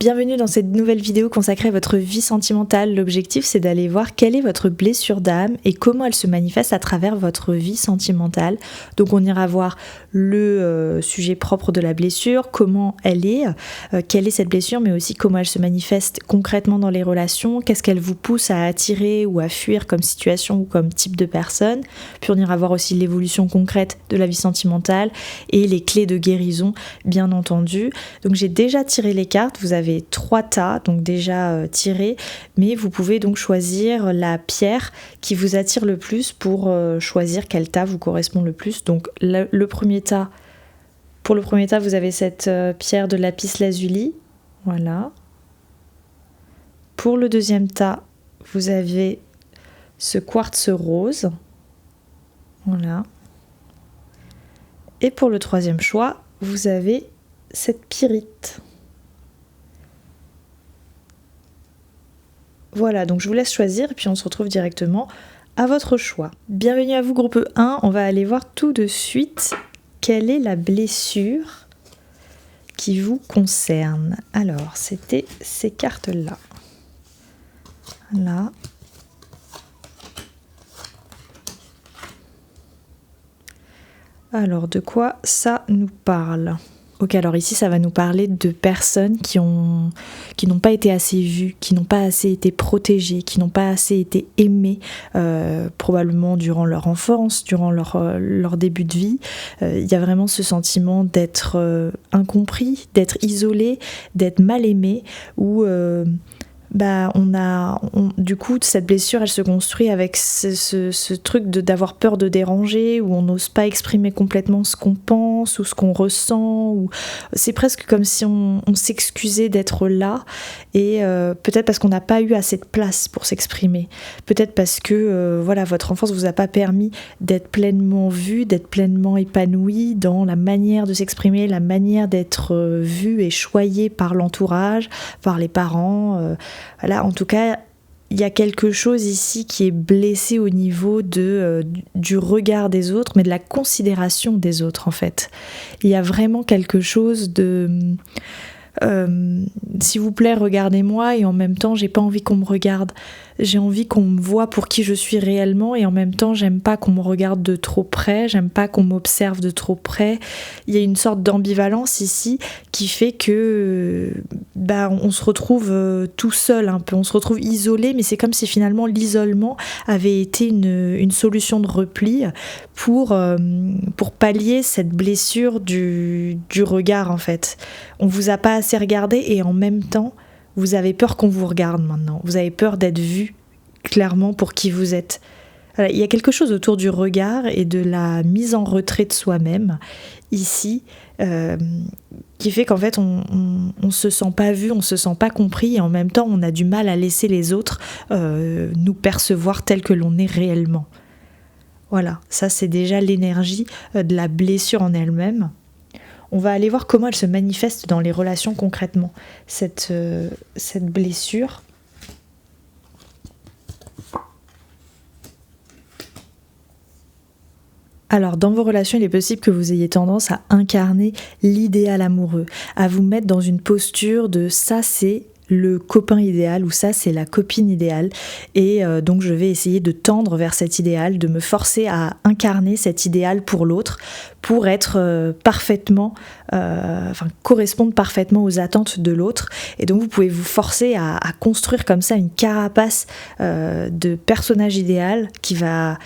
Bienvenue dans cette nouvelle vidéo consacrée à votre vie sentimentale. L'objectif, c'est d'aller voir quelle est votre blessure d'âme et comment elle se manifeste à travers votre vie sentimentale. Donc on ira voir le sujet propre de la blessure, comment elle est, quelle est cette blessure, mais aussi comment elle se manifeste concrètement dans les relations, qu'est-ce qu'elle vous pousse à attirer ou à fuir comme situation ou comme type de personne. Puis on ira voir aussi l'évolution concrète de la vie sentimentale et les clés de guérison, bien entendu. Donc j'ai déjà tiré les cartes, vous avez 3 tas, donc déjà tirés, mais vous pouvez donc choisir la pierre qui vous attire le plus pour choisir quel tas vous correspond le plus. Donc le premier tas, pour le premier tas, vous avez cette pierre de lapis lazuli, voilà. Pour le deuxième tas, vous avez ce quartz rose, voilà. Et pour le troisième choix, vous avez cette pyrite. Voilà, donc je vous laisse choisir et puis on se retrouve directement à votre choix. Bienvenue à vous groupe 1, on va aller voir tout de suite quelle est la blessure qui vous concerne. Alors, c'était ces cartes-là. Là. Alors, de quoi ça nous parle ? Ok, alors ici, ça va nous parler de personnes qui n'ont pas été assez vues, qui n'ont pas assez été protégées, qui n'ont pas assez été aimées, probablement durant leur enfance, durant leur début de vie. Il y a vraiment ce sentiment d'être incompris, d'être isolé, d'être mal aimé, ou... du coup, cette blessure, elle se construit avec ce truc d'avoir peur de déranger, où on n'ose pas exprimer complètement ce qu'on pense ou ce qu'on ressent. Ou... C'est presque comme si on s'excusait d'être là, et peut-être parce qu'on n'a pas eu assez de place pour s'exprimer. Peut-être parce que votre enfance ne vous a pas permis d'être pleinement vu, d'être pleinement épanoui dans la manière de s'exprimer, la manière d'être vu et choyé par l'entourage, par les parents. Voilà, en tout cas, il y a quelque chose ici qui est blessé au niveau du regard des autres, mais de la considération des autres en fait. Il y a vraiment quelque chose de... s'il vous plaît, regardez-moi, et en même temps, j'ai pas envie qu'on me regarde. J'ai envie qu'on me voie pour qui je suis réellement, et en même temps, j'aime pas qu'on me regarde de trop près, j'aime pas qu'on m'observe de trop près. Il y a une sorte d'ambivalence ici qui fait que on se retrouve tout seul un peu, on se retrouve isolé, mais c'est comme si finalement l'isolement avait été une solution de repli pour pallier cette blessure du regard en fait. On vous a pas assez regardé, et en même temps, vous avez peur qu'on vous regarde maintenant. Vous avez peur d'être vu clairement pour qui vous êtes. Voilà, il y a quelque chose autour du regard et de la mise en retrait de soi-même ici qui fait qu'en fait on se sent pas vu, on se sent pas compris, et en même temps on a du mal à laisser les autres nous percevoir tel que l'on est réellement. Voilà, ça c'est déjà l'énergie de la blessure en elle-même. On va aller voir comment elle se manifeste dans les relations concrètement, cette blessure. Alors, dans vos relations, il est possible que vous ayez tendance à incarner l'idéal amoureux, à vous mettre dans une posture de ça c'est le copain idéal ou ça c'est la copine idéale, et donc je vais essayer de tendre vers cet idéal, de me forcer à incarner cet idéal pour l'autre, pour être correspondre parfaitement aux attentes de l'autre. Et donc vous pouvez vous forcer à construire comme ça une carapace de personnage idéal qui va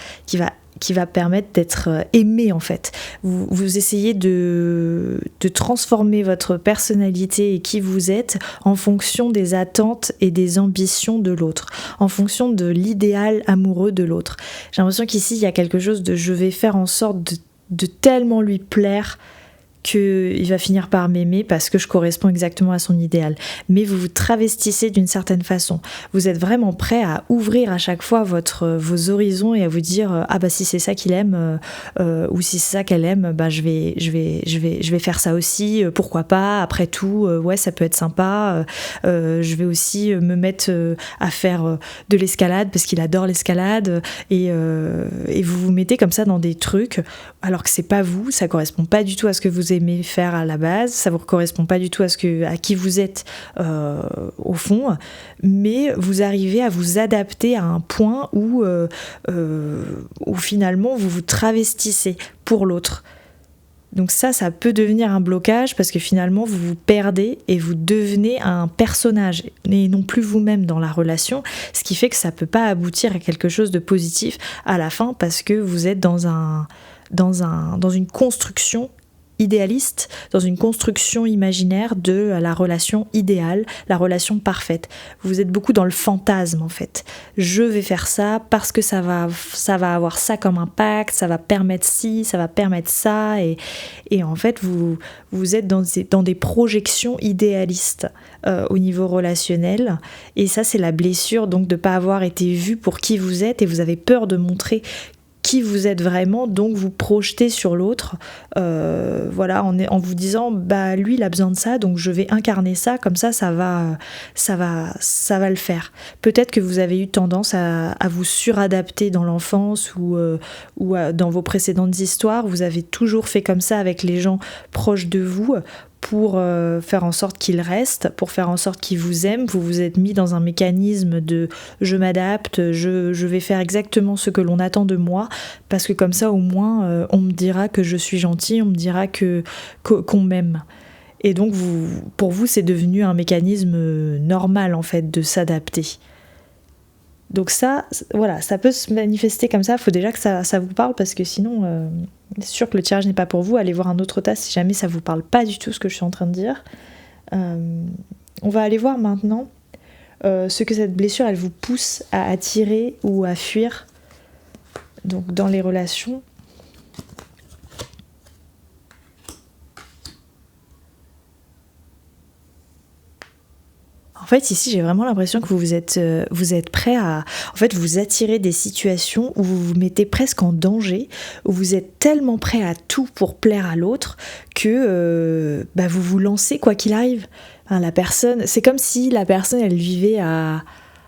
permettre d'être aimé en fait. Vous essayez de transformer votre personnalité et qui vous êtes en fonction des attentes et des ambitions de l'autre, en fonction de l'idéal amoureux de l'autre. J'ai l'impression qu'ici il y a quelque chose de je vais faire en sorte de tellement lui plaire qu'il va finir par m'aimer parce que je corresponds exactement à son idéal. Mais vous vous travestissez d'une certaine façon. Vous êtes vraiment prêt à ouvrir à chaque fois vos horizons et à vous dire si c'est ça qu'il aime ou si c'est ça qu'elle aime, je vais faire ça aussi. Pourquoi pas ? Après tout, ouais, ça peut être sympa. Je vais aussi me mettre à faire de l'escalade parce qu'il adore l'escalade, et vous vous mettez comme ça dans des trucs alors que c'est pas vous, ça correspond pas du tout à ce que vous aimez faire à la base, ça vous correspond pas du tout à qui vous êtes au fond, mais vous arrivez à vous adapter à un point où finalement vous vous travestissez pour l'autre. Donc ça peut devenir un blocage parce que finalement vous vous perdez et vous devenez un personnage et non plus vous-même dans la relation, ce qui fait que ça peut pas aboutir à quelque chose de positif à la fin parce que vous êtes dans une construction idéaliste, dans une construction imaginaire de la relation idéale, la relation parfaite. Vous êtes beaucoup dans le fantasme en fait. Je vais faire ça parce que ça va avoir ça comme impact, ça va permettre ci, ça va permettre ça, et en fait vous êtes dans des projections idéalistes au niveau relationnel, et ça c'est la blessure donc de ne pas avoir été vu pour qui vous êtes, et vous avez peur de montrer qui vous êtes vraiment, donc vous projetez sur l'autre, en vous disant lui il a besoin de ça, donc je vais incarner ça, comme ça va le faire. Peut-être que vous avez eu tendance à vous suradapter dans l'enfance ou dans vos précédentes histoires, vous avez toujours fait comme ça avec les gens proches de vous, pour faire en sorte qu'ils restent, pour faire en sorte qu'ils vous aiment. Vous vous êtes mis dans un mécanisme de je m'adapte, je vais faire exactement ce que l'on attend de moi, parce que comme ça au moins on me dira que je suis gentil, on me dira qu'on m'aime. Et donc pour vous c'est devenu un mécanisme normal en fait de s'adapter. Donc ça peut se manifester comme ça, il faut déjà que ça vous parle, parce que sinon, c'est sûr que le tirage n'est pas pour vous. Allez voir un autre tas si jamais ça vous parle pas du tout ce que je suis en train de dire. On va aller voir maintenant ce que cette blessure, elle vous pousse à attirer ou à fuir donc dans les relations. En fait, ici, j'ai vraiment l'impression que vous êtes prêt à vous attirer des situations où vous vous mettez presque en danger, où vous êtes tellement prêt à tout pour plaire à l'autre que vous vous lancez quoi qu'il arrive. La personne, c'est comme si la personne, elle vivait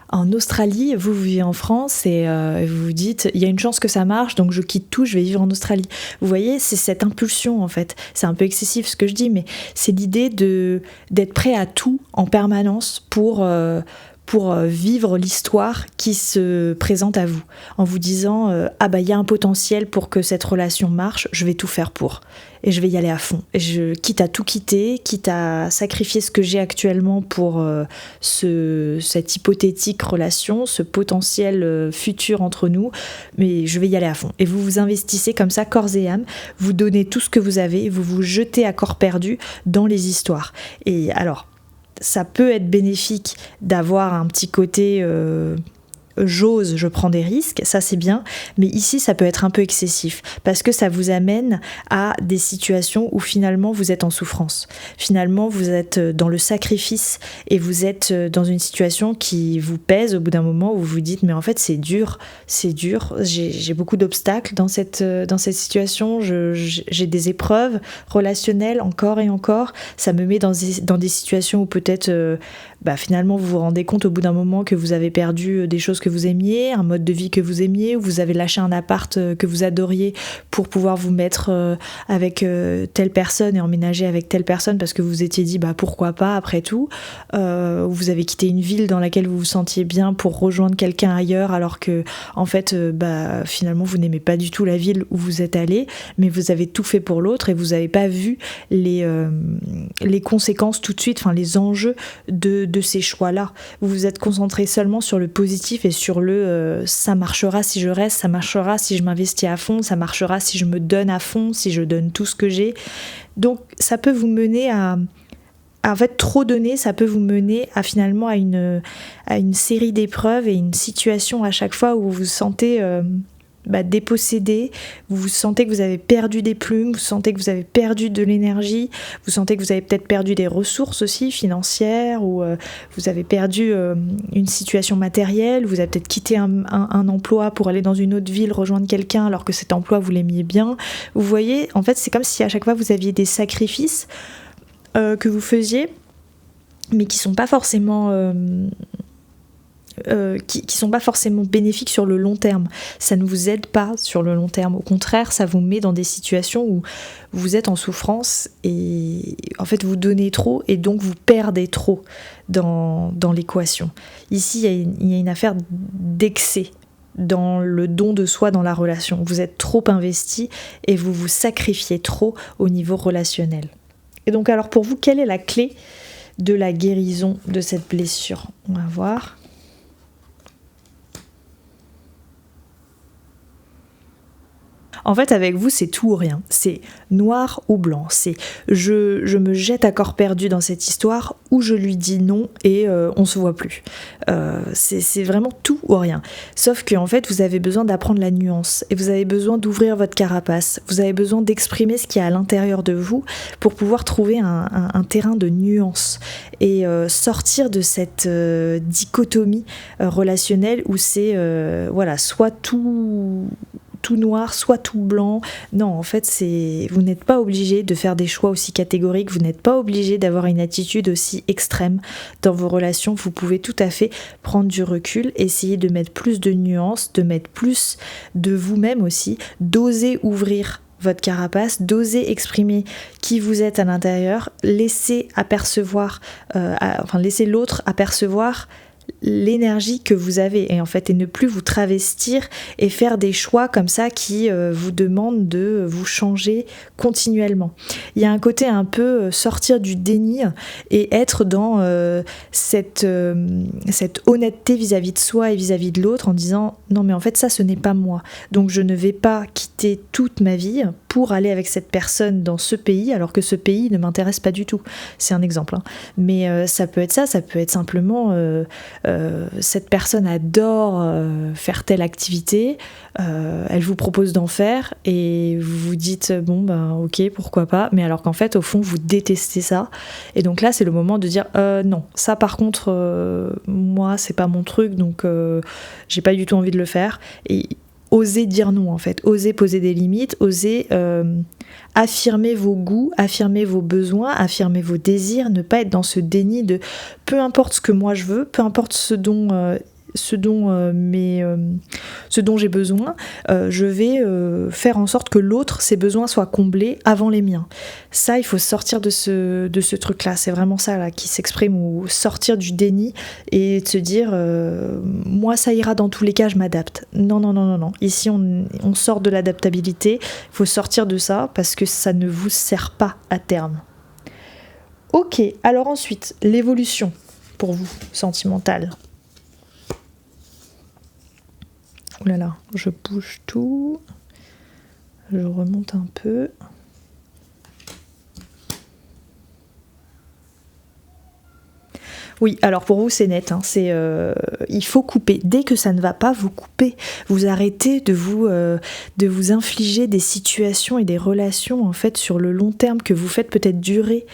en Australie, vous vivez en France et vous vous dites il y a une chance que ça marche, donc je quitte tout, je vais vivre en Australie. Vous voyez, c'est cette impulsion en fait. C'est un peu excessif ce que je dis, mais c'est l'idée d'être prêt à tout en permanence pour vivre l'histoire qui se présente à vous, en vous disant il y a un potentiel pour que cette relation marche, je vais tout faire pour, et je vais y aller à fond, et quitte à tout quitter, quitte à sacrifier ce que j'ai actuellement pour cette hypothétique relation, ce potentiel futur entre nous, mais je vais y aller à fond. Et vous vous investissez comme ça corps et âme, vous donnez tout ce que vous avez, et vous vous jetez à corps perdu dans les histoires. Et alors ça peut être bénéfique d'avoir un petit côté j'ose, je prends des risques, ça c'est bien, mais ici ça peut être un peu excessif parce que ça vous amène à des situations où finalement vous êtes en souffrance, finalement vous êtes dans le sacrifice et vous êtes dans une situation qui vous pèse au bout d'un moment où vous vous dites mais en fait c'est dur, j'ai beaucoup d'obstacles dans cette situation, j'ai des épreuves relationnelles encore et encore, ça me met dans des situations où peut-être finalement vous vous rendez compte au bout d'un moment que vous avez perdu des choses que vous aimiez, un mode de vie que vous aimiez, ou vous avez lâché un appart que vous adoriez pour pouvoir vous mettre avec telle personne et emménager avec telle personne parce que vous vous étiez dit pourquoi pas après tout, vous avez quitté une ville dans laquelle vous vous sentiez bien pour rejoindre quelqu'un ailleurs alors que en fait finalement vous n'aimez pas du tout la ville où vous êtes allé, mais vous avez tout fait pour l'autre et vous n'avez pas vu les conséquences tout de suite, les enjeux de ces choix-là. Vous vous êtes concentré seulement sur le positif et sur ça marchera si je reste, ça marchera si je m'investis à fond, ça marchera si je me donne à fond, si je donne tout ce que j'ai. Donc ça peut vous mener à en fait trop donner, ça peut vous mener à finalement à une série d'épreuves et une situation à chaque fois où vous vous sentez dépossédé, vous sentez que vous avez perdu des plumes, vous sentez que vous avez perdu de l'énergie, vous sentez que vous avez peut-être perdu des ressources aussi financières, ou vous avez perdu une situation matérielle, vous avez peut-être quitté un emploi pour aller dans une autre ville rejoindre quelqu'un alors que cet emploi vous l'aimiez bien. Vous voyez, en fait c'est comme si à chaque fois vous aviez des sacrifices que vous faisiez mais qui sont pas forcément qui sont pas forcément bénéfiques sur le long terme. Ça ne vous aide pas sur le long terme. Au contraire, ça vous met dans des situations où vous êtes en souffrance et en fait vous donnez trop et donc vous perdez trop dans l'équation. Ici, il y a une affaire d'excès dans le don de soi dans la relation. Vous êtes trop investi et vous vous sacrifiez trop au niveau relationnel. Et donc alors pour vous, quelle est la clé de la guérison de cette blessure? On va voir. En fait, avec vous, c'est tout ou rien. C'est noir ou blanc. C'est je me jette à corps perdu dans cette histoire ou je lui dis non et on se voit plus. C'est vraiment tout ou rien. Sauf qu'en fait, vous avez besoin d'apprendre la nuance et vous avez besoin d'ouvrir votre carapace. Vous avez besoin d'exprimer ce qu'il y a à l'intérieur de vous pour pouvoir trouver un terrain de nuance et sortir de cette dichotomie relationnelle où c'est soit tout noir, soit tout blanc. Non, en fait, vous n'êtes pas obligé de faire des choix aussi catégoriques, vous n'êtes pas obligé d'avoir une attitude aussi extrême dans vos relations. Vous pouvez tout à fait prendre du recul, essayer de mettre plus de nuances, de mettre plus de vous-même aussi, d'oser ouvrir votre carapace, d'oser exprimer qui vous êtes à l'intérieur, laisser l'autre apercevoir l'énergie que vous avez et en fait et ne plus vous travestir et faire des choix comme ça qui vous demandent de vous changer continuellement. Il y a un côté un peu sortir du déni et être dans cette honnêteté vis-à-vis de soi et vis-à-vis de l'autre en disant non mais en fait ça ce n'est pas moi, donc je ne vais pas quitter toute ma vie pour aller avec cette personne dans ce pays alors que ce pays ne m'intéresse pas du tout. C'est un exemple, hein. Mais ça peut être ça peut être simplement cette personne adore faire telle activité, elle vous propose d'en faire et vous vous dites bon ben ok pourquoi pas, mais alors qu'en fait au fond vous détestez ça et donc là c'est le moment de dire non ça par contre moi c'est pas mon truc donc j'ai pas du tout envie de le faire et oser dire non en fait, oser poser des limites, oser affirmer vos goûts, affirmer vos besoins, affirmer vos désirs, ne pas être dans ce déni de peu importe ce que moi je veux, peu importe ce dont j'ai besoin, je vais faire en sorte que l'autre, ses besoins soient comblés avant les miens. Ça, il faut sortir de ce truc-là. C'est vraiment ça là, qui s'exprime, ou sortir du déni et de se dire moi, ça ira dans tous les cas, je m'adapte. Non. Ici, on sort de l'adaptabilité. Il faut sortir de ça parce que ça ne vous sert pas à terme. Ok, alors ensuite, l'évolution pour vous, sentimentale. Ouh là là, je bouge tout. Je remonte un peu. Oui, alors pour vous c'est net, hein, il faut couper. Dès que ça ne va pas, vous coupez. Vous arrêtez de vous infliger des situations et des relations en fait sur le long terme que vous faites peut-être durer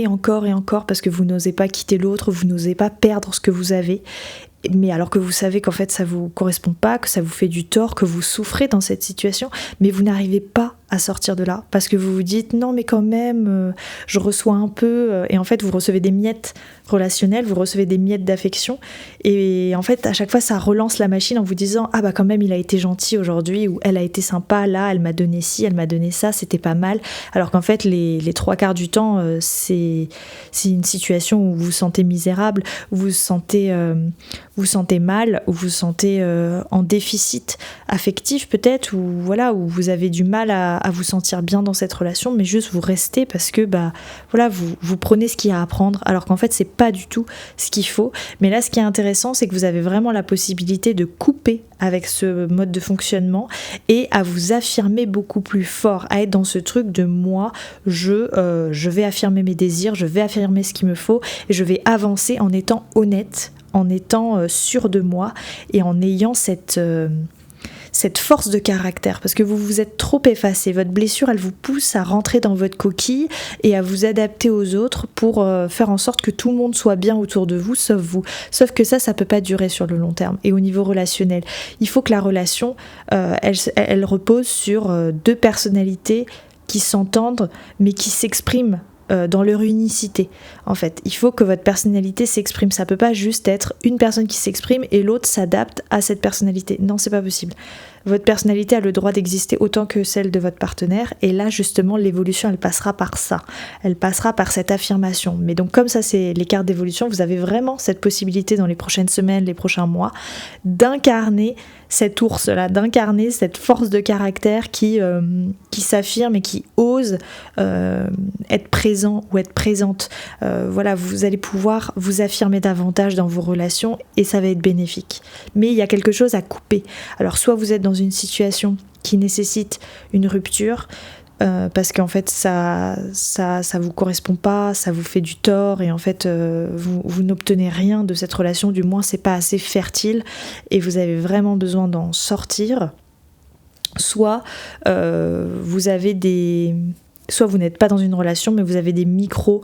encore et encore parce que vous n'osez pas quitter l'autre, vous n'osez pas perdre ce que vous avez. Mais alors que vous savez qu'en fait ça vous correspond pas, que ça vous fait du tort, que vous souffrez dans cette situation, mais vous n'arrivez pas à sortir de là parce que vous vous dites non mais quand même je reçois un peu et en fait vous recevez des miettes relationnelles, vous recevez des miettes d'affection et en fait à chaque fois ça relance la machine en vous disant ah bah quand même il a été gentil aujourd'hui ou elle a été sympa là, elle m'a donné ci, elle m'a donné ça, c'était pas mal, alors qu'en fait les 3/4 du temps c'est une situation où vous vous sentez misérable, où vous vous sentez mal, où vous vous sentez en déficit affectif peut-être, ou voilà, où vous avez du mal à vous sentir bien dans cette relation, mais juste vous restez parce que vous prenez ce qu'il y a à prendre, alors qu'en fait c'est pas du tout ce qu'il faut. Mais là ce qui est intéressant c'est que vous avez vraiment la possibilité de couper avec ce mode de fonctionnement et à vous affirmer beaucoup plus fort, à être dans ce truc de moi, je vais affirmer mes désirs, je vais affirmer ce qu'il me faut et je vais avancer en étant honnête, en étant sûre de moi et en ayant cette force de caractère, parce que vous vous êtes trop effacé. Votre blessure, elle vous pousse à rentrer dans votre coquille et à vous adapter aux autres pour faire en sorte que tout le monde soit bien autour de vous, sauf vous. Sauf que ça peut pas durer sur le long terme. Et au niveau relationnel, il faut que la relation, elle repose sur deux personnalités qui s'entendent, mais qui s'expriment dans leur unicité. En fait, il faut que votre personnalité s'exprime. Ça peut pas juste être une personne qui s'exprime et l'autre s'adapte à cette personnalité. Non, c'est pas possible. Votre personnalité a le droit d'exister autant que celle de votre partenaire, et là justement l'évolution elle passera par ça, elle passera par cette affirmation. Mais donc comme ça c'est les cartes d'évolution, vous avez vraiment cette possibilité dans les prochaines semaines, les prochains mois, d'incarner cet ours-là, d'incarner cette force de caractère qui s'affirme et qui ose être présent ou être présente. Voilà, vous allez pouvoir vous affirmer davantage dans vos relations et ça va être bénéfique. Mais il y a quelque chose à couper. Alors soit vous êtes dans une situation qui nécessite une rupture, parce qu'en fait ça vous correspond pas, ça vous fait du tort et en fait vous n'obtenez rien de cette relation, du moins c'est pas assez fertile et vous avez vraiment besoin d'en sortir. Soit soit vous n'êtes pas dans une relation mais vous avez des micro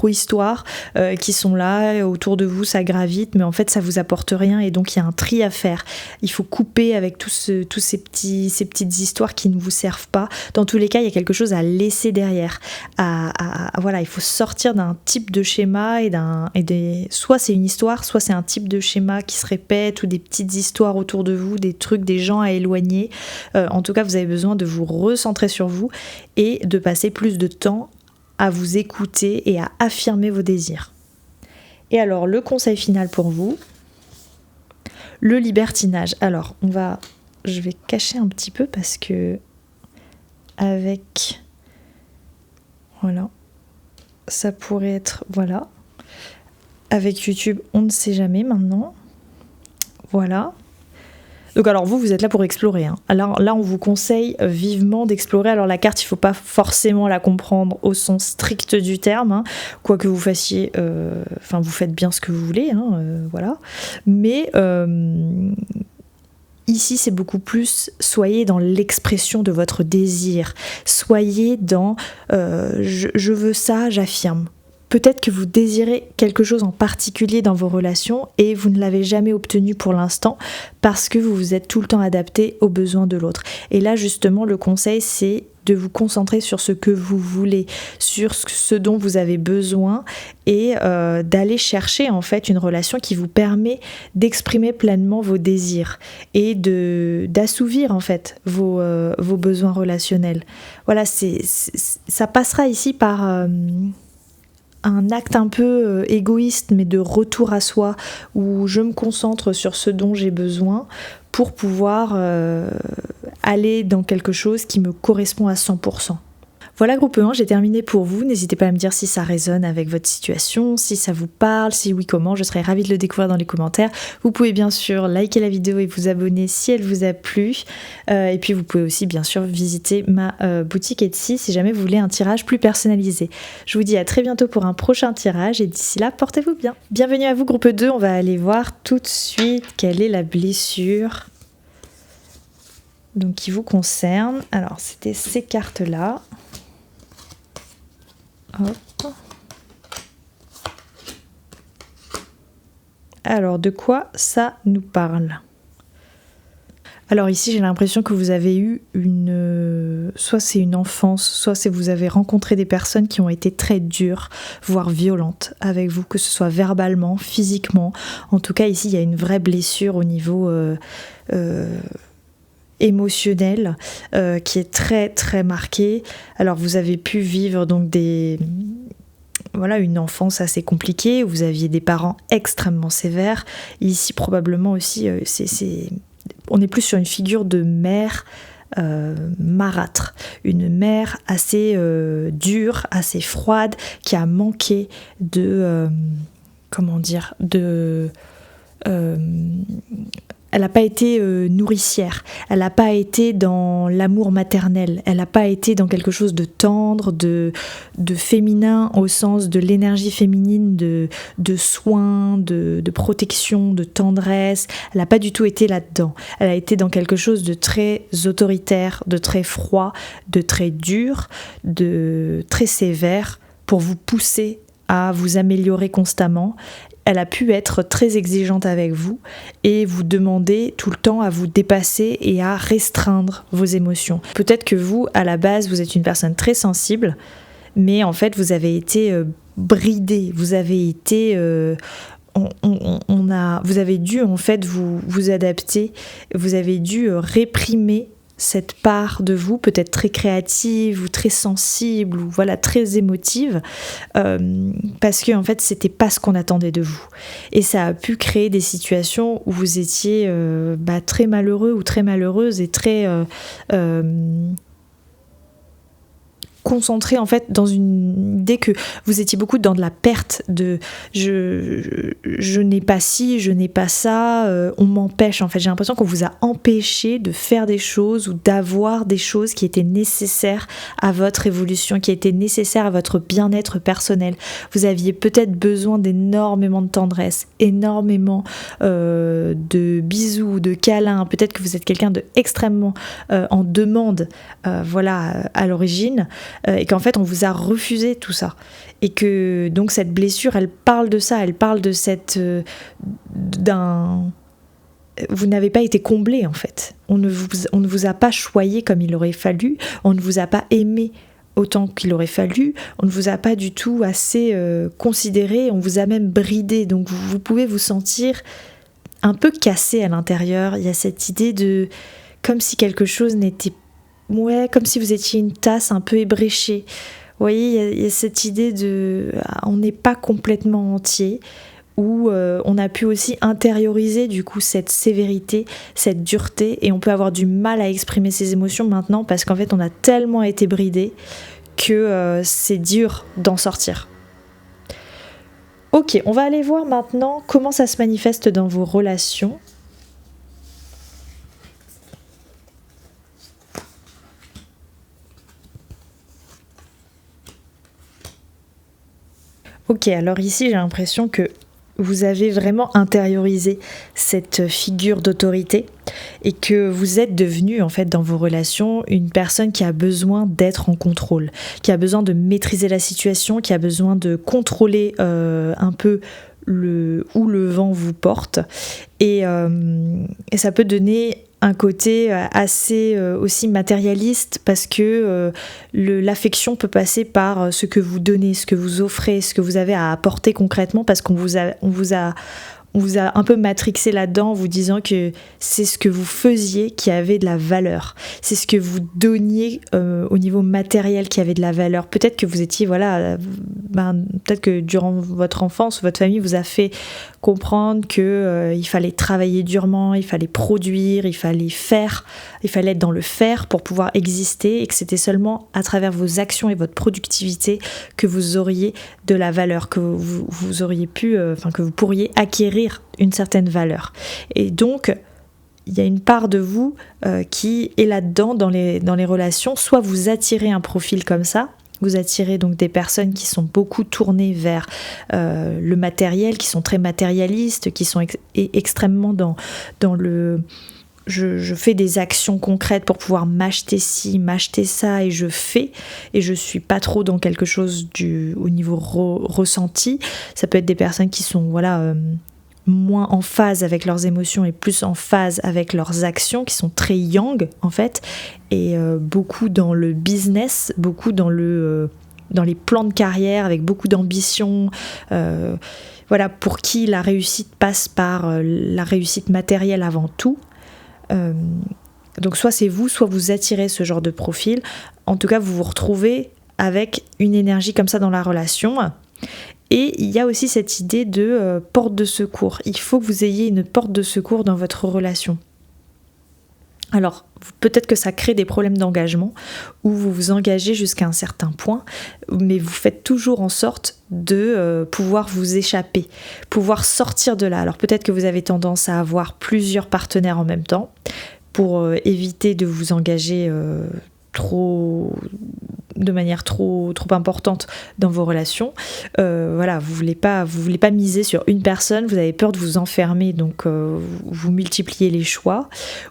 histoires qui sont là autour de vous, ça gravite mais en fait ça vous apporte rien et donc il y a un tri à faire. Il faut couper avec tous ces petites histoires qui ne vous servent pas. Dans tous les cas il y a quelque chose à laisser derrière, voilà, il faut sortir d'un type de schéma soit c'est une histoire, soit c'est un type de schéma qui se répète ou des petites histoires autour de vous, des trucs, des gens à éloigner. En tout cas vous avez besoin de vous recentrer sur vous et de passer plus de temps à vous écouter et à affirmer vos désirs. Et alors le conseil final pour vous, le libertinage. Alors je vais cacher un petit peu parce que voilà, ça pourrait être, voilà, avec YouTube on ne sait jamais maintenant, voilà. Donc alors vous êtes là pour explorer, hein. Alors là on vous conseille vivement d'explorer. Alors la carte il ne faut pas forcément la comprendre au sens strict du terme, hein. Quoi que vous fassiez, vous faites bien ce que vous voulez, hein, voilà. Mais ici c'est beaucoup plus, soyez dans l'expression de votre désir, soyez dans je veux ça, j'affirme. Peut-être que vous désirez quelque chose en particulier dans vos relations et vous ne l'avez jamais obtenu pour l'instant parce que vous vous êtes tout le temps adapté aux besoins de l'autre. Et là justement le conseil c'est de vous concentrer sur ce que vous voulez, sur ce dont vous avez besoin et d'aller chercher en fait une relation qui vous permet d'exprimer pleinement vos désirs et d'assouvir en fait vos besoins relationnels. Voilà, ça passera ici par un acte un peu égoïste mais de retour à soi où je me concentre sur ce dont j'ai besoin pour pouvoir aller dans quelque chose qui me correspond à 100%. Voilà groupe 1, j'ai terminé pour vous. N'hésitez pas à me dire si ça résonne avec votre situation, si ça vous parle, si oui comment, je serais ravie de le découvrir dans les commentaires. Vous pouvez bien sûr liker la vidéo et vous abonner si elle vous a plu. Et puis vous pouvez aussi bien sûr visiter ma boutique Etsy si jamais vous voulez un tirage plus personnalisé. Je vous dis à très bientôt pour un prochain tirage et d'ici là, portez-vous bien. Bienvenue à vous groupe 2, on va aller voir tout de suite quelle est la blessure donc, qui vous concerne. Alors c'était ces cartes-là. Hop. Alors, de quoi ça nous parle ? Alors ici, j'ai l'impression que vous avez eu soit c'est une enfance, soit c'est vous avez rencontré des personnes qui ont été très dures, voire violentes avec vous, que ce soit verbalement, physiquement. En tout cas, ici, il y a une vraie blessure au niveau émotionnel qui est très très marqué. Alors vous avez pu vivre donc une enfance assez compliquée où vous aviez des parents extrêmement sévères. Ici probablement aussi on est plus sur une figure de mère marâtre, une mère assez dure, assez froide, qui a manqué elle n'a pas été nourricière, elle n'a pas été dans l'amour maternel, elle n'a pas été dans quelque chose de tendre, de féminin au sens de l'énergie féminine, de soins, de protection, de tendresse. Elle n'a pas du tout été là-dedans. Elle a été dans quelque chose de très autoritaire, de très froid, de très dur, de très sévère pour vous pousser à vous améliorer constamment elle a pu être très exigeante avec vous et vous demander tout le temps à vous dépasser et à restreindre vos émotions. Peut-être que vous, à la base, vous êtes une personne très sensible, mais en fait, vous avez été bridé, vous avez été... vous avez dû en fait vous adapter, vous avez dû réprimer cette part de vous, peut-être très créative ou très sensible ou voilà très émotive, parce que en fait c'était pas ce qu'on attendait de vous, et ça a pu créer des situations où vous étiez très malheureux ou très malheureuse et très concentré en fait dans une idée que vous étiez beaucoup dans de la perte de je n'ai pas ci, je n'ai pas ça, on m'empêche en fait. J'ai l'impression qu'on vous a empêché de faire des choses ou d'avoir des choses qui étaient nécessaires à votre évolution, qui étaient nécessaires à votre bien-être personnel. Vous aviez peut-être besoin d'énormément de tendresse, énormément de bisous, de câlins. Peut-être que vous êtes quelqu'un de extrêmement en demande à l'origine. Et qu'en fait on vous a refusé tout ça, et que donc cette blessure elle parle de ça, elle parle de vous n'avez pas été comblé en fait, on ne vous a pas choyé comme il aurait fallu, on ne vous a pas aimé autant qu'il aurait fallu, on ne vous a pas du tout assez considéré, on vous a même bridé, donc vous pouvez vous sentir un peu cassé à l'intérieur. Il y a cette idée de comme si quelque chose n'était pas, comme si vous étiez une tasse un peu ébréchée. Vous voyez, il y a cette idée de... on n'est pas complètement entier, où on a pu aussi intérioriser du coup cette sévérité, cette dureté, et on peut avoir du mal à exprimer ses émotions maintenant parce qu'en fait on a tellement été bridé que c'est dur d'en sortir. Ok, on va aller voir maintenant comment ça se manifeste dans vos relations. Ok, alors ici j'ai l'impression que vous avez vraiment intériorisé cette figure d'autorité et que vous êtes devenu en fait dans vos relations une personne qui a besoin d'être en contrôle, qui a besoin de maîtriser la situation, qui a besoin de contrôler un peu où le vent vous porte, et ça peut donner un côté assez aussi matérialiste, parce que l'affection peut passer par ce que vous donnez, ce que vous offrez, ce que vous avez à apporter concrètement, parce qu'on vous a un peu matrixé là-dedans en vous disant que c'est ce que vous faisiez qui avait de la valeur, c'est ce que vous donniez au niveau matériel qui avait de la valeur. Peut-être que vous étiez, peut-être que durant votre enfance, votre famille vous a fait comprendre que il fallait travailler durement, il fallait produire, il fallait faire, il fallait être dans le faire pour pouvoir exister, et que c'était seulement à travers vos actions et votre productivité que vous auriez de la valeur, que vous auriez pu, que vous pourriez acquérir une certaine valeur. Et donc il y a une part de vous qui est là-dedans dans les relations. Soit vous attirez un profil comme ça, vous attirez donc des personnes qui sont beaucoup tournées vers le matériel, qui sont très matérialistes, qui sont extrêmement dans le... Je fais des actions concrètes pour pouvoir m'acheter ci, m'acheter ça, et je fais, et je suis pas trop dans quelque chose au niveau ressenti. Ça peut être des personnes qui sont moins en phase avec leurs émotions et plus en phase avec leurs actions, qui sont très yang en fait, et beaucoup dans le business, beaucoup dans les plans de carrière, avec beaucoup d'ambition, pour qui la réussite passe par la réussite matérielle avant tout. Donc soit c'est vous, soit vous attirez ce genre de profil. En tout cas, vous vous retrouvez avec une énergie comme ça dans la relation. Et il y a aussi cette idée de porte de secours. Il faut que vous ayez une porte de secours dans votre relation. Alors, peut-être que ça crée des problèmes d'engagement, où vous vous engagez jusqu'à un certain point, mais vous faites toujours en sorte de pouvoir vous échapper, pouvoir sortir de là. Alors peut-être que vous avez tendance à avoir plusieurs partenaires en même temps, pour éviter de vous engager de manière trop importante dans vos relations. Vous voulez pas miser sur une personne, vous avez peur de vous enfermer, donc vous multipliez les choix.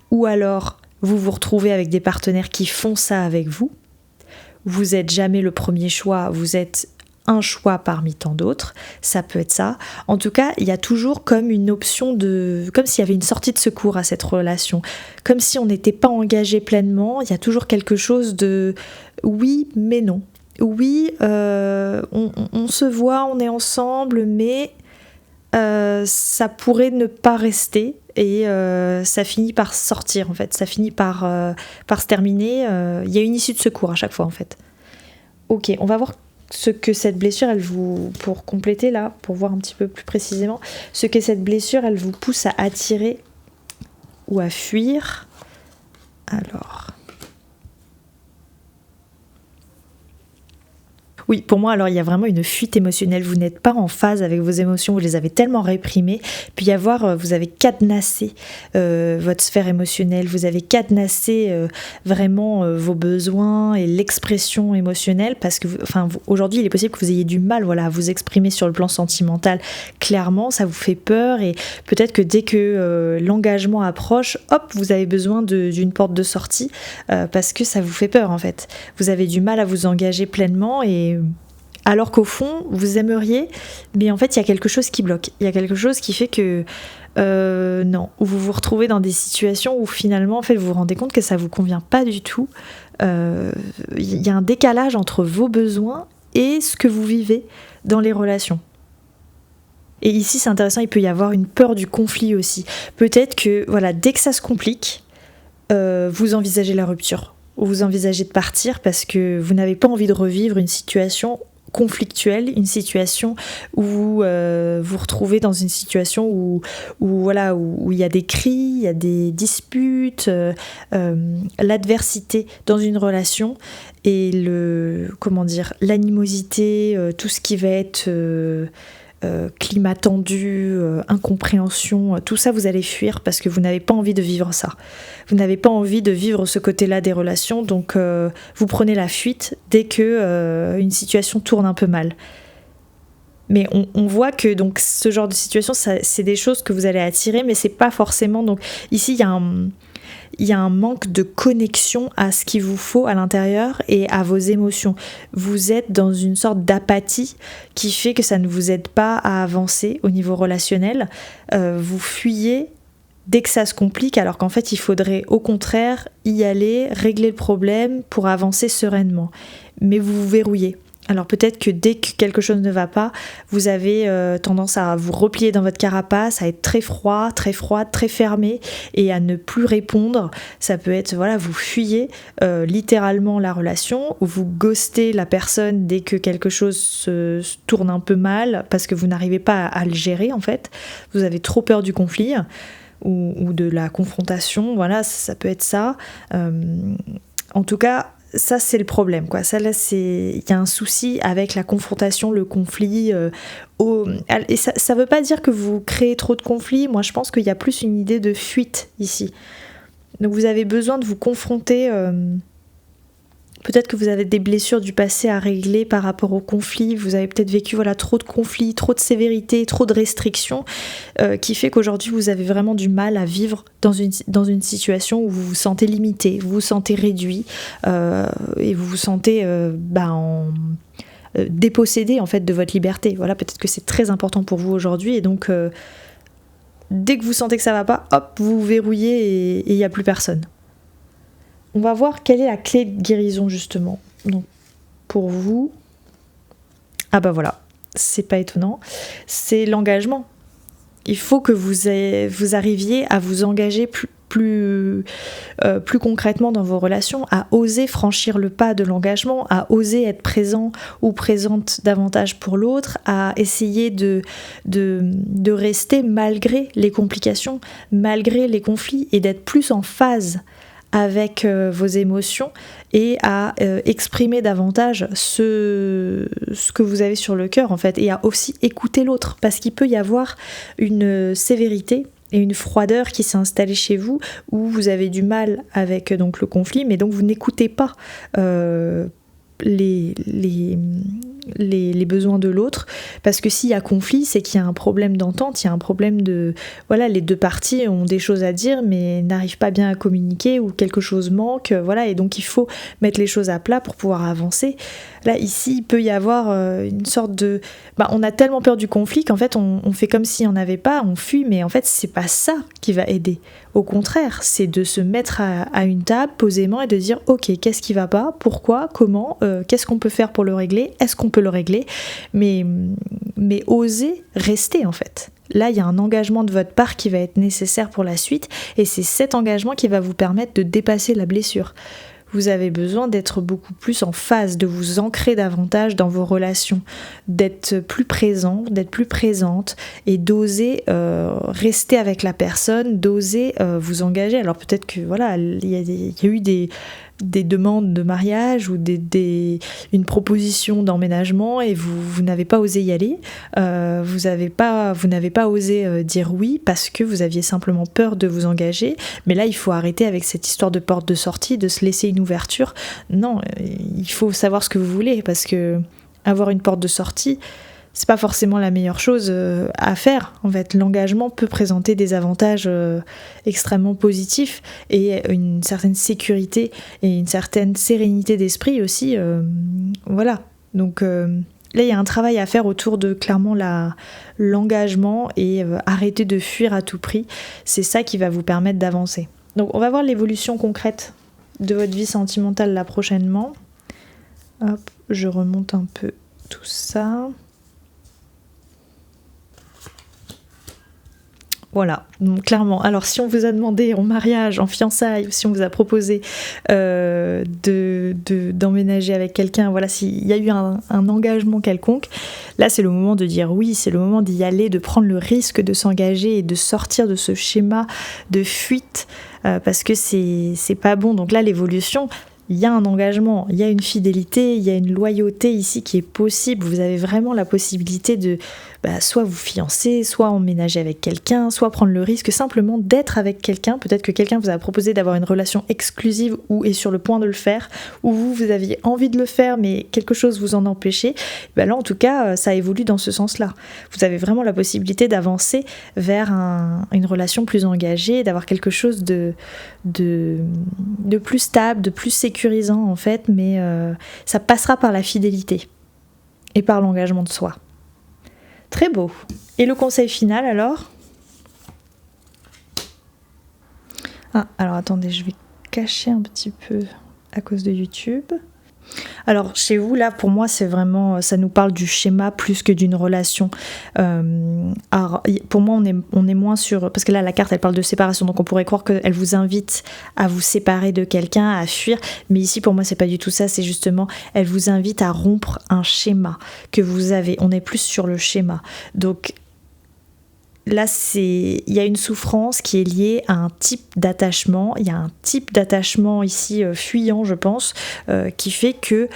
Ou alors vous vous retrouvez avec des partenaires qui font ça avec vous. Vous n'êtes jamais le premier choix, vous êtes un choix parmi tant d'autres, ça peut être ça. En tout cas, il y a toujours comme une option comme s'il y avait une sortie de secours à cette relation, comme si on n'était pas engagé pleinement, il y a toujours quelque chose de oui mais non. Oui, on se voit, on est ensemble, mais ça pourrait ne pas rester et ça finit par sortir en fait, ça finit par se terminer. Il y a une issue de secours à chaque fois en fait. Ok, on va voir ce que cette blessure, pour compléter là, pour voir un petit peu plus précisément, ce que cette blessure, elle vous pousse à attirer ou à fuir. Alors... Oui, pour moi, alors il y a vraiment une fuite émotionnelle. Vous n'êtes pas en phase avec vos émotions, vous les avez tellement réprimées. Puis vous avez cadenassé votre sphère émotionnelle, vous avez cadenassé vraiment vos besoins et l'expression émotionnelle parce que, aujourd'hui, il est possible que vous ayez du mal, à vous exprimer sur le plan sentimental. Clairement, ça vous fait peur et peut-être que dès que l'engagement approche, hop, vous avez besoin d'une porte de sortie parce que ça vous fait peur en fait. Vous avez du mal à vous engager pleinement et alors qu'au fond, vous aimeriez, mais en fait, il y a quelque chose qui bloque. Il y a quelque chose qui fait que, non, vous vous retrouvez dans des situations où finalement, en fait, vous vous rendez compte que ça ne vous convient pas du tout. Il y a un décalage entre vos besoins et ce que vous vivez dans les relations. Et ici, c'est intéressant, il peut y avoir une peur du conflit aussi. Peut-être que, dès que ça se complique, vous envisagez la rupture. Ou vous envisagez de partir parce que vous n'avez pas envie de revivre une situation conflictuelle, une situation où vous vous retrouvez dans une situation où il y a des cris, il y a des disputes, l'adversité dans une relation et l'animosité, tout ce qui va être climat tendu, incompréhension, tout ça vous allez fuir parce que vous n'avez pas envie de vivre ça. Vous n'avez pas envie de vivre ce côté-là des relations, donc vous prenez la fuite dès que une situation tourne un peu mal. Mais on voit que donc ce genre de situation, c'est des choses que vous allez attirer, mais c'est pas forcément. Donc ici, il y a un manque de connexion à ce qu'il vous faut à l'intérieur et à vos émotions. Vous êtes dans une sorte d'apathie qui fait que ça ne vous aide pas à avancer au niveau relationnel. Vous fuyez dès que ça se complique, alors qu'en fait, il faudrait au contraire y aller, régler le problème pour avancer sereinement. Mais vous vous verrouillez. Alors peut-être que dès que quelque chose ne va pas, vous avez tendance à vous replier dans votre carapace, à être très froid, très froide, très fermé et à ne plus répondre. Ça peut être, vous fuyez littéralement la relation ou vous ghostez la personne dès que quelque chose se tourne un peu mal parce que vous n'arrivez pas à le gérer en fait. Vous avez trop peur du conflit ou de la confrontation, ça peut être ça. En tout cas, ça c'est le problème, quoi. Ça là, il y a un souci avec la confrontation, le conflit. Et ça veut pas dire que vous créez trop de conflits. Moi, je pense qu'il y a plus une idée de fuite ici. Donc, vous avez besoin de vous confronter. Peut-être que vous avez des blessures du passé à régler par rapport au conflit. Vous avez peut-être vécu trop de conflits, trop de sévérité, trop de restrictions, qui fait qu'aujourd'hui vous avez vraiment du mal à vivre dans une situation où vous vous sentez limité, vous vous sentez réduit et vous vous sentez dépossédé en fait de votre liberté. Peut-être que c'est très important pour vous aujourd'hui et donc dès que vous sentez que ça va pas, hop, vous vous verrouillez et il n'y a plus personne. On va voir quelle est la clé de guérison justement. Donc pour vous, c'est pas étonnant, c'est l'engagement. Il faut que vous arriviez à vous engager plus concrètement dans vos relations, à oser franchir le pas de l'engagement, à oser être présent ou présente davantage pour l'autre, à essayer de rester malgré les complications, malgré les conflits et d'être plus en phase avec vos émotions et à exprimer davantage ce que vous avez sur le cœur en fait et à aussi écouter l'autre parce qu'il peut y avoir une sévérité et une froideur qui s'est installée chez vous où vous avez du mal avec donc le conflit mais donc vous n'écoutez pas les besoins de l'autre parce que s'il y a conflit c'est qu'il y a un problème d'entente, il y a un problème de les deux parties ont des choses à dire mais n'arrivent pas bien à communiquer ou quelque chose manque et donc il faut mettre les choses à plat pour pouvoir avancer. Là, ici, il peut y avoir une sorte de... on a tellement peur du conflit qu'en fait, on fait comme s'il n'y en avait pas, on fuit, mais en fait, c'est pas ça qui va aider. Au contraire, c'est de se mettre à une table posément et de dire « Ok, qu'est-ce qui va pas? Pourquoi? Comment? Qu'est-ce qu'on peut faire pour le régler? Est-ce qu'on peut le régler ?» mais oser rester, en fait. Là, il y a un engagement de votre part qui va être nécessaire pour la suite, et c'est cet engagement qui va vous permettre de dépasser la blessure. Vous avez besoin d'être beaucoup plus en phase, de vous ancrer davantage dans vos relations, d'être plus présent, d'être plus présente et d'oser rester avec la personne, d'oser vous engager. Alors peut-être que voilà, il y a eu des demandes de mariage ou une proposition d'emménagement et vous n'avez pas osé y aller, vous n'avez pas osé dire oui parce que vous aviez simplement peur de vous engager, mais là il faut arrêter avec cette histoire de porte de sortie, de se laisser une ouverture. Non, il faut savoir ce que vous voulez, parce que avoir une porte de sortie, c'est pas forcément la meilleure chose à faire. En fait, l'engagement peut présenter des avantages extrêmement positifs et une certaine sécurité et une certaine sérénité d'esprit aussi. Voilà. Donc là, il y a un travail à faire autour de clairement l'engagement et arrêter de fuir à tout prix. C'est ça qui va vous permettre d'avancer. Donc, on va voir l'évolution concrète de votre vie sentimentale là prochainement. Hop, je remonte un peu tout ça. Voilà, donc clairement. Alors si on vous a demandé en mariage, en fiançailles, si on vous a proposé d'emménager avec quelqu'un, voilà, s'il y a eu un engagement quelconque, là c'est le moment de dire oui, c'est le moment d'y aller, de prendre le risque de s'engager et de sortir de ce schéma de fuite, parce que c'est pas bon. Donc là l'évolution, il y a un engagement, il y a une fidélité, il y a une loyauté ici qui est possible. Vous avez vraiment la possibilité de soit vous fiancer, soit emménager avec quelqu'un, soit prendre le risque simplement d'être avec quelqu'un. Peut-être que quelqu'un vous a proposé d'avoir une relation exclusive ou est sur le point de le faire, ou vous aviez envie de le faire mais quelque chose vous en empêchait. Là en tout cas, ça évolue dans ce sens-là. Vous avez vraiment la possibilité d'avancer vers une relation plus engagée, d'avoir quelque chose de plus stable, de plus sécurisant en fait, mais ça passera par la fidélité et par l'engagement de soi. Très beau. Et le conseil final alors ? Alors attendez, je vais cacher un petit peu à cause de YouTube. Alors chez vous là, pour moi c'est vraiment, ça nous parle du schéma plus que d'une relation. Alors pour moi on est moins sur, parce que là la carte elle parle de séparation, donc on pourrait croire qu'elle vous invite à vous séparer de quelqu'un, à fuir, mais ici pour moi c'est pas du tout ça, c'est justement elle vous invite à rompre un schéma que vous avez. On est plus sur le schéma, donc là, il y a une souffrance qui est liée à un type d'attachement. Il y a un type d'attachement ici fuyant, je pense, qui fait que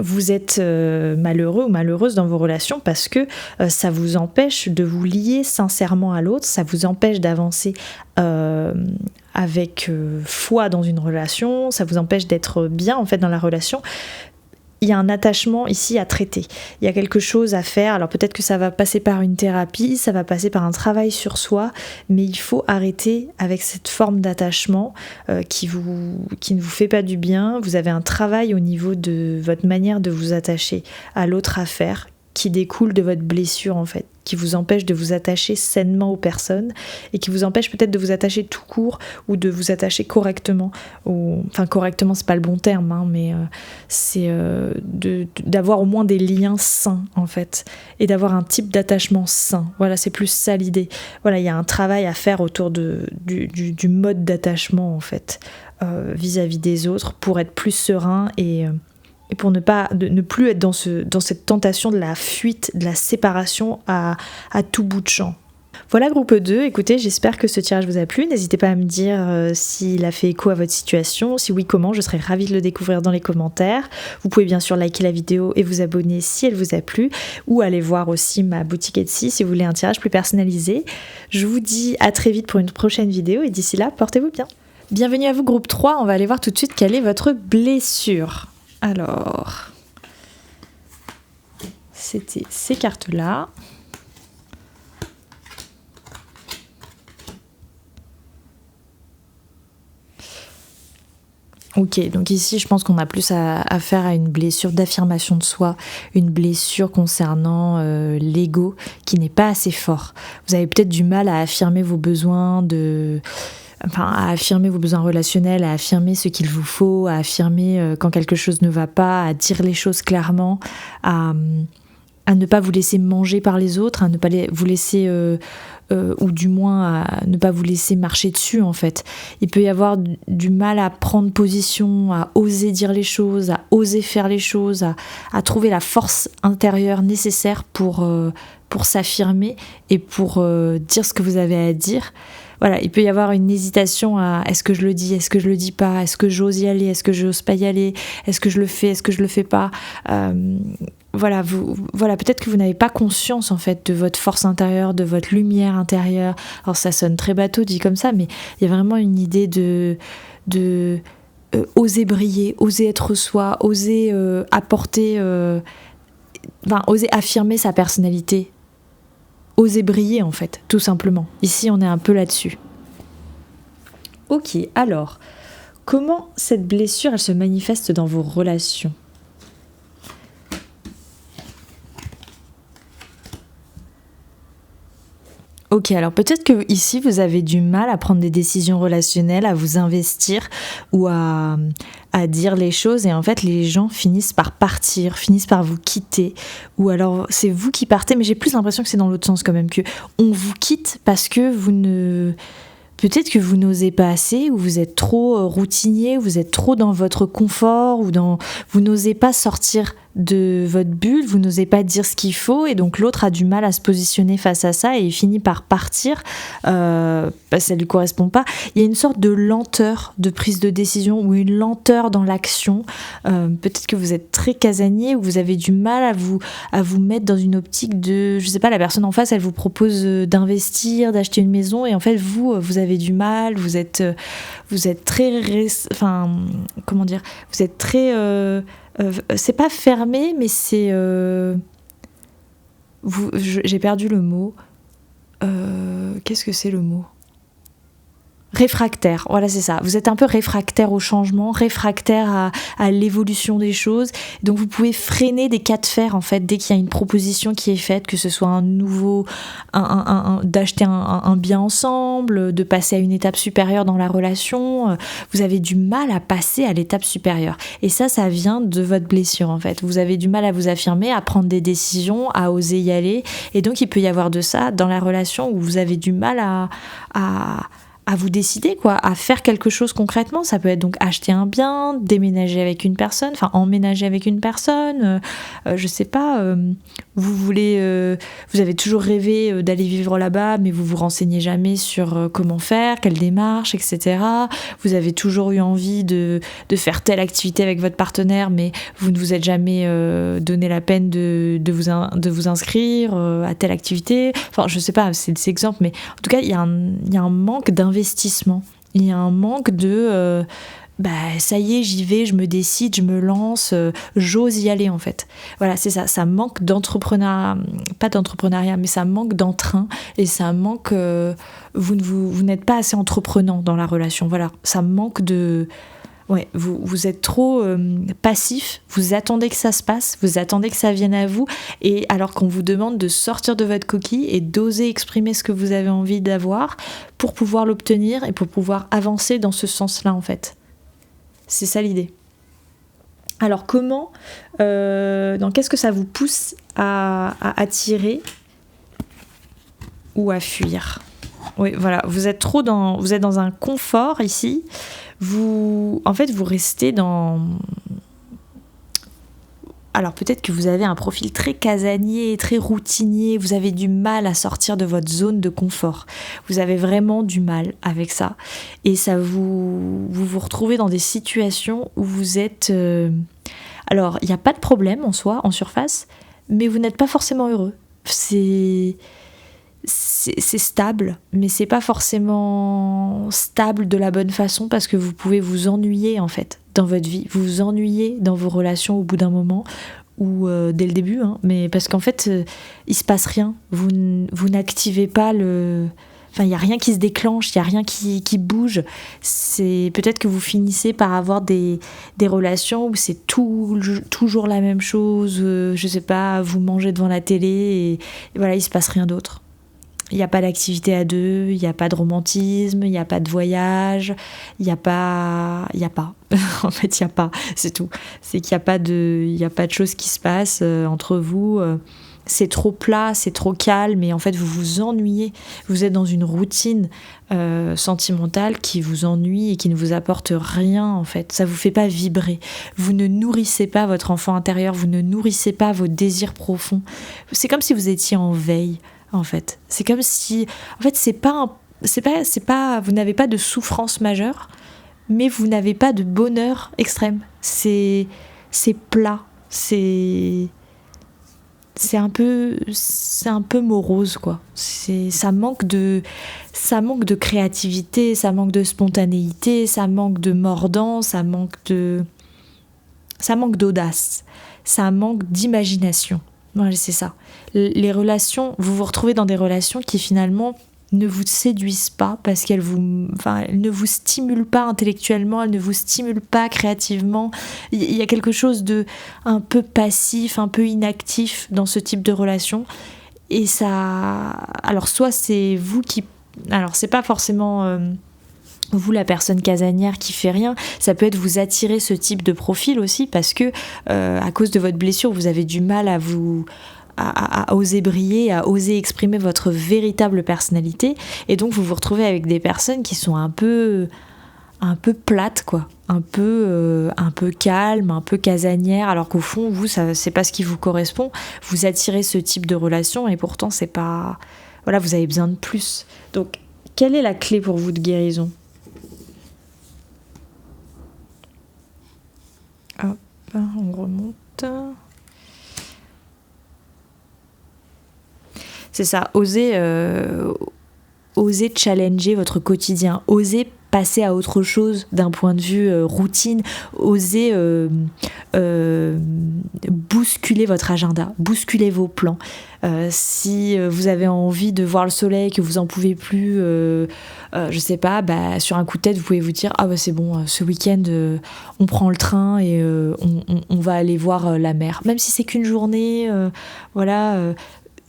vous êtes malheureux ou malheureuse dans vos relations parce que ça vous empêche de vous lier sincèrement à l'autre, ça vous empêche d'avancer avec foi dans une relation, ça vous empêche d'être bien en fait dans la relation. Il y a un attachement ici à traiter, il y a quelque chose à faire. Alors peut-être que ça va passer par une thérapie, ça va passer par un travail sur soi, mais il faut arrêter avec cette forme d'attachement qui ne vous fait pas du bien. Vous avez un travail au niveau de votre manière de vous attacher à l'autre à faire, qui découle de votre blessure en fait, qui vous empêche de vous attacher sainement aux personnes et qui vous empêche peut-être de vous attacher tout court ou de vous attacher correctement. Enfin correctement c'est pas le bon terme, hein, mais c'est d'avoir au moins des liens sains en fait et d'avoir un type d'attachement sain. Voilà, c'est plus ça l'idée. Voilà, il y a un travail à faire autour du mode d'attachement en fait vis-à-vis des autres pour être plus serein et pour ne plus être dans cette tentation de la fuite, de la séparation à tout bout de champ. Voilà groupe 2, écoutez, j'espère que ce tirage vous a plu. N'hésitez pas à me dire s'il a fait écho à votre situation, si oui comment, je serais ravie de le découvrir dans les commentaires. Vous pouvez bien sûr liker la vidéo et vous abonner si elle vous a plu, ou aller voir aussi ma boutique Etsy si vous voulez un tirage plus personnalisé. Je vous dis à très vite pour une prochaine vidéo et d'ici là, portez-vous bien. Bienvenue à vous groupe 3, on va aller voir tout de suite quelle est votre blessure. Alors, c'était ces cartes-là. Ok, donc ici je pense qu'on a plus à faire à une blessure d'affirmation de soi, une blessure concernant l'ego qui n'est pas assez fort. Vous avez peut-être du mal à affirmer vos besoins à affirmer vos besoins relationnels, à affirmer ce qu'il vous faut, à affirmer quand quelque chose ne va pas, à dire les choses clairement, à ne pas vous laisser manger par les autres, à ne pas vous laisser ou du moins à ne pas vous laisser marcher dessus en fait. Il peut y avoir du mal à prendre position, à oser dire les choses, à oser faire les choses, à trouver la force intérieure nécessaire pour s'affirmer et pour dire ce que vous avez à dire. Voilà, il peut y avoir une hésitation à est-ce que je le dis, est-ce que je le dis pas, est-ce que j'ose y aller, est-ce que j'ose pas y aller, est-ce que je le fais, est-ce que je le fais pas. Voilà, peut-être que vous n'avez pas conscience en fait de votre force intérieure, de votre lumière intérieure. Alors ça sonne très bateau dit comme ça, mais il y a vraiment une idée de oser briller, oser être soi, oser apporter, oser affirmer sa personnalité, oser briller en fait, tout simplement. Ici on est un peu là-dessus. Ok, alors, comment cette blessure elle se manifeste dans vos relations ? Ok, alors peut-être que ici vous avez du mal à prendre des décisions relationnelles, à vous investir ou à dire les choses, et en fait les gens finissent par partir, finissent par vous quitter, ou alors c'est vous qui partez, mais j'ai plus l'impression que c'est dans l'autre sens quand même, que on vous quitte parce que peut-être que vous n'osez pas assez, ou vous êtes trop routinier, vous êtes trop dans votre confort, vous n'osez pas sortir de votre bulle, vous n'osez pas dire ce qu'il faut, et donc l'autre a du mal à se positionner face à ça et il finit par partir parce que ça lui correspond pas. Il y a une sorte de lenteur de prise de décision ou une lenteur dans l'action. Peut-être que vous êtes très casanier, ou vous avez du mal à vous mettre dans une optique de, je sais pas, la personne en face elle vous propose d'investir, d'acheter une maison, et en fait vous avez du mal, vous êtes très comment dire, vous êtes très c'est pas fermé, mais c'est j'ai perdu le mot. Qu'est-ce que c'est le mot ? Réfractaire, voilà, c'est ça. Vous êtes un peu réfractaire au changement, réfractaire à l'évolution des choses. Donc vous pouvez freiner des cas de fer en fait dès qu'il y a une proposition qui est faite, que ce soit un nouveau, d'acheter un bien ensemble, de passer à une étape supérieure dans la relation. Vous avez du mal à passer à l'étape supérieure. Et ça vient de votre blessure en fait. Vous avez du mal à vous affirmer, à prendre des décisions, à oser y aller. Et donc il peut y avoir de ça dans la relation où vous avez du mal à vous décider, quoi, à faire quelque chose concrètement. Ça peut être donc acheter un bien, déménager avec une personne, enfin emménager avec une personne, je sais pas, vous avez toujours rêvé d'aller vivre là-bas, mais vous vous renseignez jamais sur comment faire, quelle démarche, etc. Vous avez toujours eu envie de faire telle activité avec votre partenaire, mais vous ne vous êtes jamais donné la peine de vous inscrire à telle activité. Enfin, je sais pas, c'est des exemples, mais en tout cas, il y a un manque d'investissement. Il y a un manque de ça y est, j'y vais, je me décide, je me lance, j'ose y aller en fait. Voilà, c'est ça, ça manque d'entrepreneuriat, pas d'entrepreneuriat, mais ça manque d'entrain, et ça manque, vous n'êtes pas assez entreprenant dans la relation, voilà, ça manque de... Ouais, vous êtes trop passif, vous attendez que ça se passe, vous attendez que ça vienne à vous, et alors qu'on vous demande de sortir de votre coquille et d'oser exprimer ce que vous avez envie d'avoir pour pouvoir l'obtenir et pour pouvoir avancer dans ce sens-là en fait. C'est ça l'idée. Alors comment, qu'est-ce que ça vous pousse à attirer ou à fuir ? Oui, voilà, vous êtes dans un confort ici. Vous restez dans... Alors peut-être que vous avez un profil très casanier, très routinier, vous avez du mal à sortir de votre zone de confort. Vous avez vraiment du mal avec ça. Et ça vous retrouvez dans des situations où vous êtes... Alors, il n'y a pas de problème en soi, en surface, mais vous n'êtes pas forcément heureux. C'est stable, mais c'est pas forcément stable de la bonne façon, parce que vous pouvez vous ennuyer en fait dans votre vie, vous vous ennuyez dans vos relations au bout d'un moment, ou dès le début, mais parce qu'en fait il se passe rien, vous n'activez pas Enfin, il n'y a rien qui se déclenche, il n'y a rien qui bouge. C'est peut-être que vous finissez par avoir des relations où c'est toujours la même chose. Je sais pas, vous mangez devant la télé et voilà, il se passe rien d'autre. Il n'y a pas d'activité à deux, il n'y a pas de romantisme, il n'y a pas de voyage, il n'y a pas... En fait, il n'y a pas, c'est tout. C'est qu'il n'y a pas de choses qui se passent entre vous. C'est trop plat, c'est trop calme et en fait vous vous ennuyez. Vous êtes dans une routine sentimentale qui vous ennuie et qui ne vous apporte rien en fait. Ça vous fait pas vibrer. Vous ne nourrissez pas votre enfant intérieur, vous ne nourrissez pas vos désirs profonds. C'est comme si vous étiez en veille en fait. C'est comme si... En fait c'est pas vous n'avez pas de souffrance majeure, mais vous n'avez pas de bonheur extrême. C'est plat, c'est un peu morose quoi. Ça manque de créativité, ça manque de spontanéité, ça manque de mordant, ça manque d'audace, ça manque d'imagination. Voilà, c'est ça. Les relations, vous vous retrouvez dans des relations qui finalement ne vous séduisent pas parce elles ne vous stimulent pas intellectuellement, elles ne vous stimulent pas créativement. Il y a quelque chose de un peu passif, un peu inactif dans ce type de relation. Et ça... Alors soit c'est vous qui... Alors c'est pas forcément... vous la personne casanière qui fait rien, ça peut être vous attirer ce type de profil aussi parce que à cause de votre blessure vous avez du mal à oser briller, à oser exprimer votre véritable personnalité et donc vous vous retrouvez avec des personnes qui sont un peu plates quoi, un peu calmes, un peu casanières alors qu'au fond vous c'est pas ce qui vous correspond, vous attirez ce type de relation et pourtant c'est pas... Voilà, vous avez besoin de plus. Donc quelle est la clé pour vous de guérison ? Hop, on remonte. C'est ça, oser challenger votre quotidien, oser passer à autre chose d'un point de vue routine, oser bousculer votre agenda, bousculer vos plans. Si vous avez envie de voir le soleil, que vous en pouvez plus, je sais pas, sur un coup de tête, vous pouvez vous dire ah bah c'est bon, ce week-end on prend le train et on va aller voir la mer, même si c'est qu'une journée,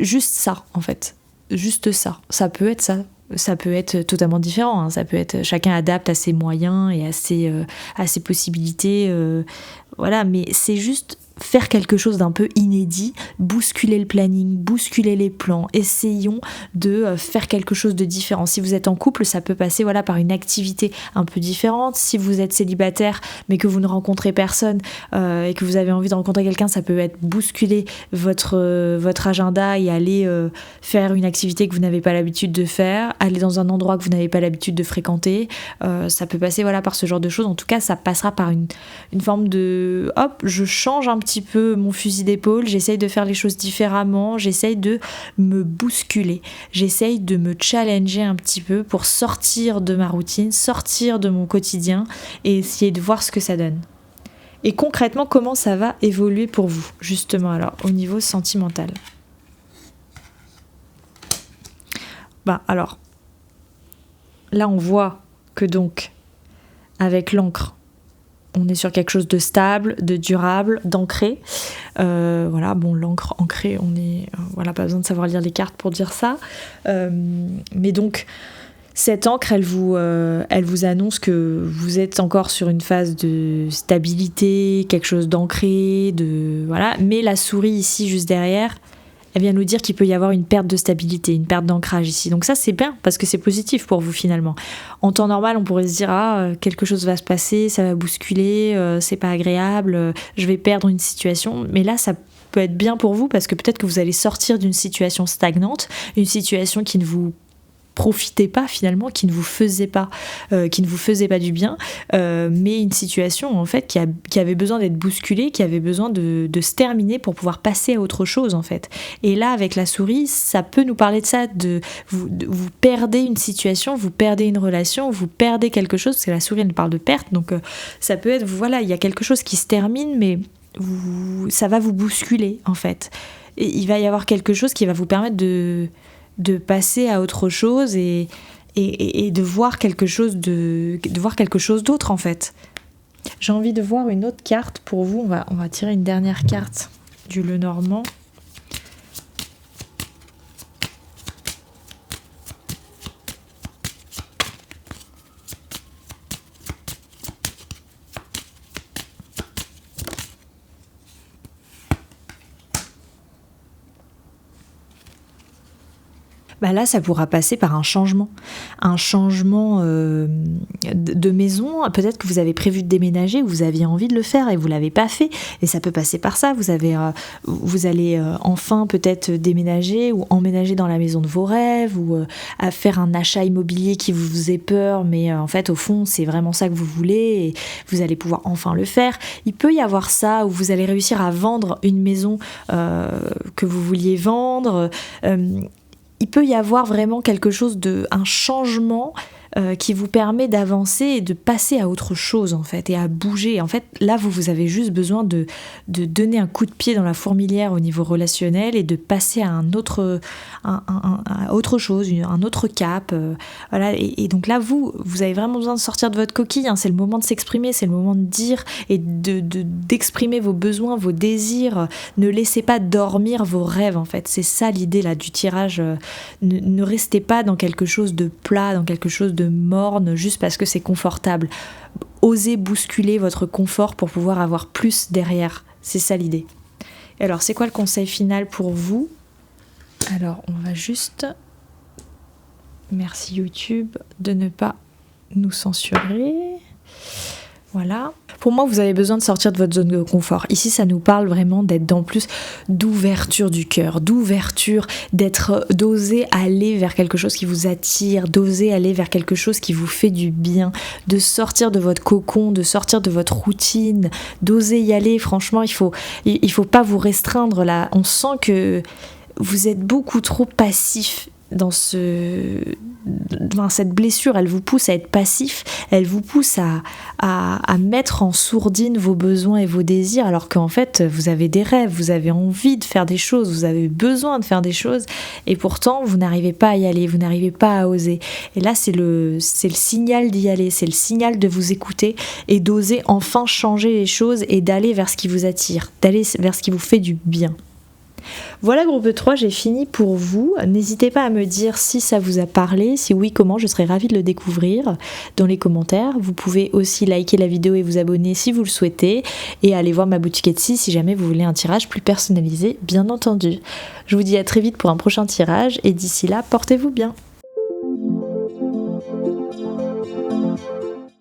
juste ça en fait, juste ça. Ça peut être ça. Ça peut être totalement différent, hein. Ça peut être chacun adapte à ses moyens et à ses possibilités, mais c'est juste faire quelque chose d'un peu inédit, bousculer le planning, bousculer les plans, essayons de faire quelque chose de différent. Si vous êtes en couple, ça peut passer par une activité un peu différente. Si vous êtes célibataire mais que vous ne rencontrez personne et que vous avez envie de rencontrer quelqu'un, ça peut être bousculer votre agenda et aller faire une activité que vous n'avez pas l'habitude de faire, aller dans un endroit que vous n'avez pas l'habitude de fréquenter. Ça peut passer par ce genre de choses. En tout cas, ça passera par une forme de hop, je change un petit peu mon fusil d'épaule, j'essaye de faire les choses différemment, j'essaye de me bousculer, j'essaye de me challenger un petit peu pour sortir de ma routine, sortir de mon quotidien et essayer de voir ce que ça donne. Et concrètement, comment ça va évoluer pour vous, justement, alors, au niveau sentimental ? Alors, là on voit que donc, avec l'encre, on est sur quelque chose de stable, de durable, d'ancré. L'encre ancrée, on est... pas besoin de savoir lire les cartes pour dire ça. Mais donc, cette encre, elle vous annonce que vous êtes encore sur une phase de stabilité, quelque chose d'ancré, mais la souris ici, juste derrière, elle vient nous dire qu'il peut y avoir une perte de stabilité, une perte d'ancrage ici. Donc ça, c'est bien, parce que c'est positif pour vous finalement. En temps normal, on pourrait se dire quelque chose va se passer, ça va bousculer, c'est pas agréable, je vais perdre une situation. Mais là, ça peut être bien pour vous, parce que peut-être que vous allez sortir d'une situation stagnante, une situation qui ne vous profitait pas finalement, qui ne vous faisait pas du bien, mais une situation en fait qui avait besoin d'être bousculée, qui avait besoin de se terminer pour pouvoir passer à autre chose en fait. Et là avec la souris, ça peut nous parler de ça, vous perdez une situation, vous perdez une relation, vous perdez quelque chose, parce que la souris elle parle de perte, donc ça peut être il y a quelque chose qui se termine, mais ça va vous bousculer en fait. Et il va y avoir quelque chose qui va vous permettre de de passer à autre chose et de voir quelque chose d'autre en fait. J'ai envie de voir une autre carte pour vous. On va tirer une dernière carte du Lenormand. Bah là, ça pourra passer par un changement de maison. Peut-être que vous avez prévu de déménager, ou vous aviez envie de le faire et vous l'avez pas fait. Et ça peut passer par ça. Vous allez enfin peut-être déménager ou emménager dans la maison de vos rêves, ou à faire un achat immobilier qui vous faisait peur, mais en fait, au fond, c'est vraiment ça que vous voulez et vous allez pouvoir enfin le faire. Il peut y avoir ça, où vous allez réussir à vendre une maison que vous vouliez vendre. Il peut y avoir vraiment un changement qui vous permet d'avancer et de passer à autre chose en fait, et à bouger. En fait, là, vous avez juste besoin de donner un coup de pied dans la fourmilière au niveau relationnel et de passer à autre chose, un autre cap. Voilà. Et donc là, vous avez vraiment besoin de sortir de votre coquille. Hein. C'est le moment de s'exprimer, c'est le moment de dire et d'exprimer vos besoins, vos désirs. Ne laissez pas dormir vos rêves en fait. C'est ça l'idée là du tirage. Ne restez pas dans quelque chose de plat, dans quelque chose de morne juste parce que c'est confortable. Osez bousculer votre confort pour pouvoir avoir plus derrière. C'est ça l'idée. Et alors, c'est quoi le conseil final pour vous ? Alors, on va juste... Merci YouTube de ne pas nous censurer. Voilà. Pour moi, vous avez besoin de sortir de votre zone de confort. Ici, ça nous parle vraiment d'être dans plus d'ouverture du cœur, d'oser aller vers quelque chose qui vous attire, d'oser aller vers quelque chose qui vous fait du bien, de sortir de votre cocon, de sortir de votre routine, d'oser y aller. Franchement, il faut pas vous restreindre là. On sent que vous êtes beaucoup trop passif dans cette blessure. Elle vous pousse à être passif, elle vous pousse à mettre en sourdine vos besoins et vos désirs, alors qu'en fait vous avez des rêves, vous avez envie de faire des choses, vous avez besoin de faire des choses, et pourtant vous n'arrivez pas à y aller, vous n'arrivez pas à oser. Et là c'est le signal d'y aller, c'est le signal de vous écouter et d'oser enfin changer les choses et d'aller vers ce qui vous attire, d'aller vers ce qui vous fait du bien. Voilà, groupe 3, j'ai fini pour vous. N'hésitez pas à me dire si ça vous a parlé, si oui, comment, je serais ravie de le découvrir dans les commentaires. Vous pouvez aussi liker la vidéo et vous abonner si vous le souhaitez, et aller voir ma boutique Etsy si jamais vous voulez un tirage plus personnalisé, bien entendu. Je vous dis à très vite pour un prochain tirage, et d'ici là, portez-vous bien.